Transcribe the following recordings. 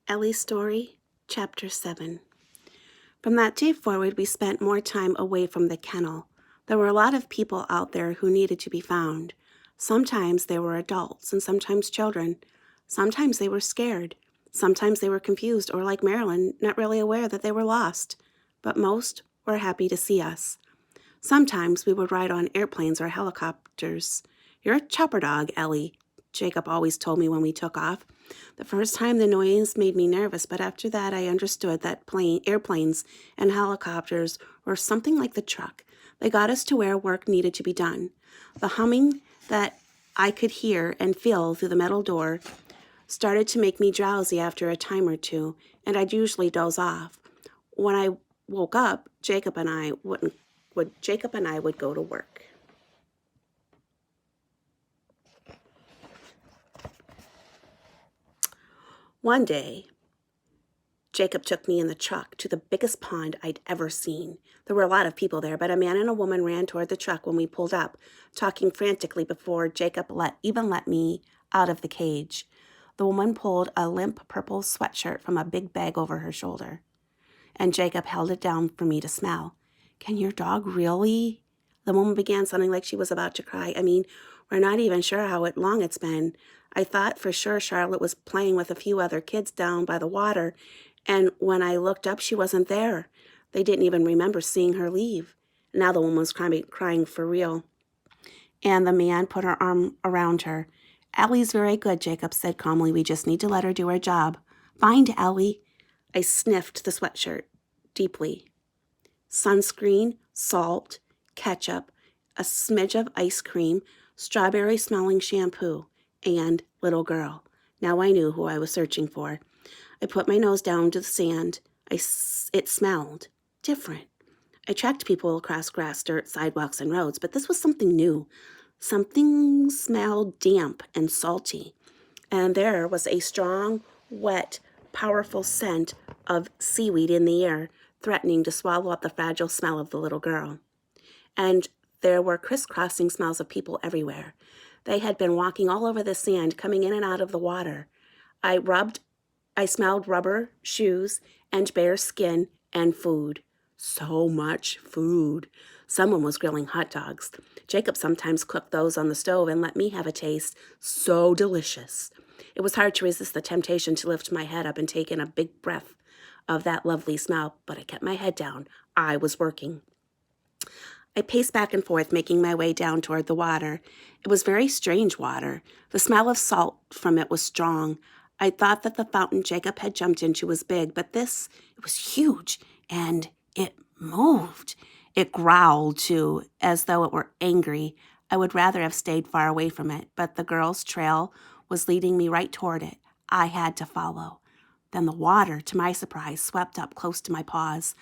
Ellie's Story, Chapter 7. From that day forward, we spent more time away from the kennel. There were a lot of people out there who needed to be found. Sometimes they were adults and sometimes children. Sometimes they were scared. Sometimes they were confused or, like Marilyn, not really aware that they were lost. But most were happy to see us. Sometimes we would ride on airplanes or helicopters. "You're a chopper dog, Ellie," Jacob always told me when we took off. The first time the noise made me nervous, but after that I understood that airplanes and helicopters were something like the truck. They got us to where work needed to be done. The humming that I could hear and feel through the metal door started to make me drowsy after a time or two, and I'd usually doze off. When I woke up, Jacob and I would go to work. One day, Jacob took me in the truck to the biggest pond I'd ever seen. There were a lot of people there, but a man and a woman ran toward the truck when we pulled up, talking frantically before Jacob let me out of the cage. The woman pulled a limp purple sweatshirt from a big bag over her shoulder, and Jacob held it down for me to smell. "Can your dog really?" The woman began sounding like she was about to cry. We're not even sure how long it's been. I thought for sure Charlotte was playing with a few other kids down by the water, and when I looked up, she wasn't there. They didn't even remember seeing her leave. Now the woman was crying for real, and the man put her arm around her. "Ellie's very good," Jacob said calmly. "We just need to let her do her job." "Find Ellie." I sniffed the sweatshirt deeply. Sunscreen, salt, ketchup, a smidge of ice cream, strawberry-smelling shampoo, and little girl. Now I knew who I was searching for. I put my nose down to the sand. It smelled different. I tracked people across grass, dirt, sidewalks, and roads, but this was something new. Something smelled damp and salty. And there was a strong, wet, powerful scent of seaweed in the air, threatening to swallow up the fragile smell of the little girl. And there were crisscrossing smells of people everywhere. They had been walking all over the sand, coming in and out of the water. I smelled rubber, shoes, and bare skin, and food. So much food. Someone was grilling hot dogs. Jacob sometimes cooked those on the stove and let me have a taste. So delicious. It was hard to resist the temptation to lift my head up and take in a big breath of that lovely smell, but I kept my head down. I was working. I paced back and forth, making my way down toward the water. It was very strange water. The smell of salt from it was strong. I thought that the fountain Jacob had jumped into was big, but it was huge, and it moved. It growled, too, as though it were angry. I would rather have stayed far away from it, but the girl's trail was leading me right toward it. I had to follow. Then the water, to my surprise, swept up close to my paws.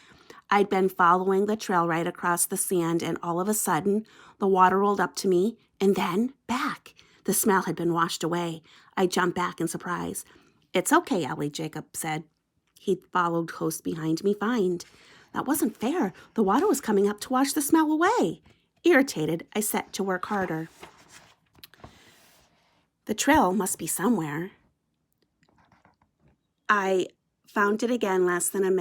I'd been following the trail right across the sand, and all of a sudden, the water rolled up to me, and then back. The smell had been washed away. I jumped back in surprise. "It's okay, Ellie," Jacob said. He followed close behind me. "Fine." That wasn't fair. The water was coming up to wash the smell away. Irritated, I set to work harder. The trail must be somewhere. I found it again in less than a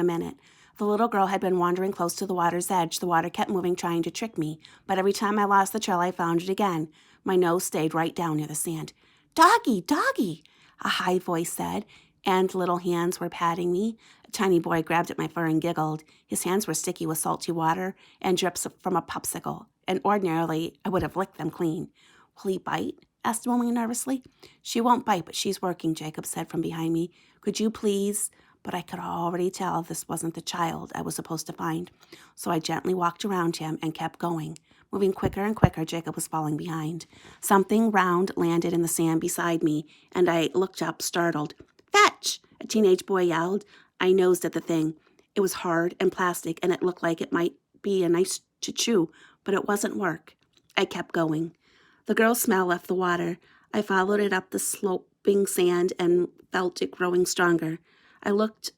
minute. The little girl had been wandering close to the water's edge. The water kept moving, trying to trick me, but every time I lost the trail, I found it again. My nose stayed right down near the sand. "Doggy, doggy," a high voice said, and little hands were patting me. A tiny boy grabbed at my fur and giggled. His hands were sticky with salty water and drips from a popsicle, and ordinarily I would have licked them clean. "Will he bite?" asked the woman nervously. "She won't bite, but she's working," Jacob said from behind me. "Could you please?" But I could already tell this wasn't the child I was supposed to find. So I gently walked around him and kept going. Moving quicker and quicker, Jacob was falling behind. Something round landed in the sand beside me, and I looked up, startled. "Fetch!" a teenage boy yelled. I nosed at the thing. It was hard and plastic, and it looked like it might be nice to chew, but it wasn't work. I kept going. The girl's smell left the water. I followed it up the sloping sand and felt it growing stronger. I looked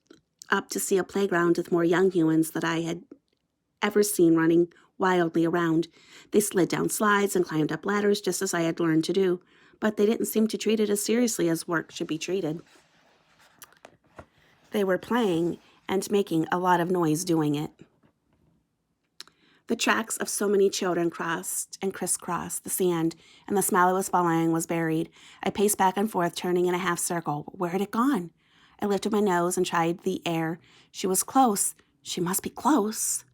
up to see a playground with more young humans that I had ever seen running wildly around. They slid down slides and climbed up ladders just as I had learned to do, but they didn't seem to treat it as seriously as work should be treated. They were playing and making a lot of noise doing it. The tracks of so many children crossed and crisscrossed the sand, and the smile I was following was buried. I paced back and forth, turning in a half circle. Where had it gone? I lifted my nose and tried the air. She was close. She must be close.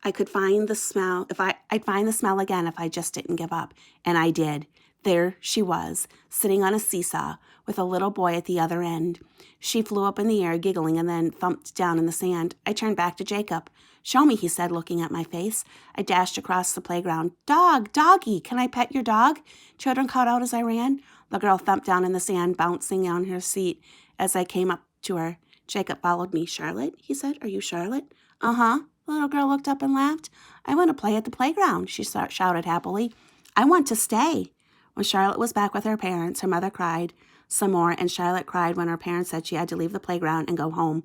I could find the smell I'd find the smell again if I just didn't give up. And I did. There she was, sitting on a seesaw with a little boy at the other end. She flew up in the air, giggling, and then thumped down in the sand. I turned back to Jacob. Show me, he said, looking at my face. I dashed across the playground. Dog, doggy, can I pet your dog? Children called out as I ran. The girl thumped down in the sand, bouncing on her seat as I came up to her. Jacob followed me. Charlotte, he said. Are you Charlotte? Uh-huh. The little girl looked up and laughed. I want to play at the playground, she shouted happily. I want to stay. When Charlotte was back with her parents, her mother cried some more, and Charlotte cried when her parents said she had to leave the playground and go home.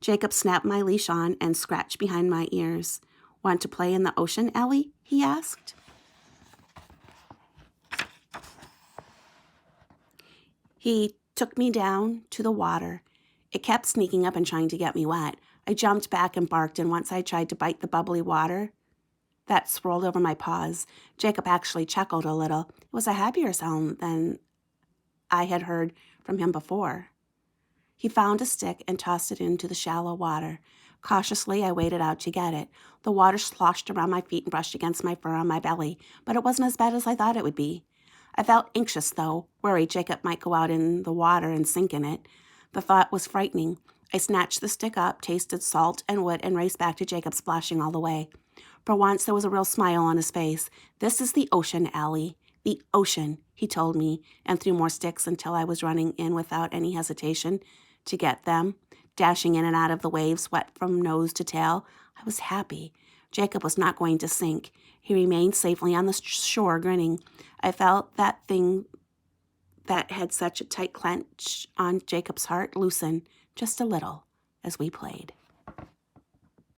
Jacob snapped my leash on and scratched behind my ears. Want to play in the ocean, Ellie? He asked. He took me down to the water. It kept sneaking up and trying to get me wet. I jumped back and barked, and once I tried to bite the bubbly water that swirled over my paws. Jacob actually chuckled a little. It was a happier sound than I had heard from him before. He found a stick and tossed it into the shallow water. Cautiously, I waded out to get it. The water sloshed around my feet and brushed against my fur on my belly, but it wasn't as bad as I thought it would be. I felt anxious, though, worried Jacob might go out in the water and sink in it. The thought was frightening. I snatched the stick up, tasted salt and wood, and raced back to Jacob, splashing all the way. For once, there was a real smile on his face. This is the ocean, Ellie. The ocean, he told me, and threw more sticks until I was running in without any hesitation to get them, dashing in and out of the waves, wet from nose to tail. I was happy. Jacob was not going to sink. He remained safely on the shore, grinning. I felt that thing that had such a tight clench on Jacob's heart loosen just a little as we played.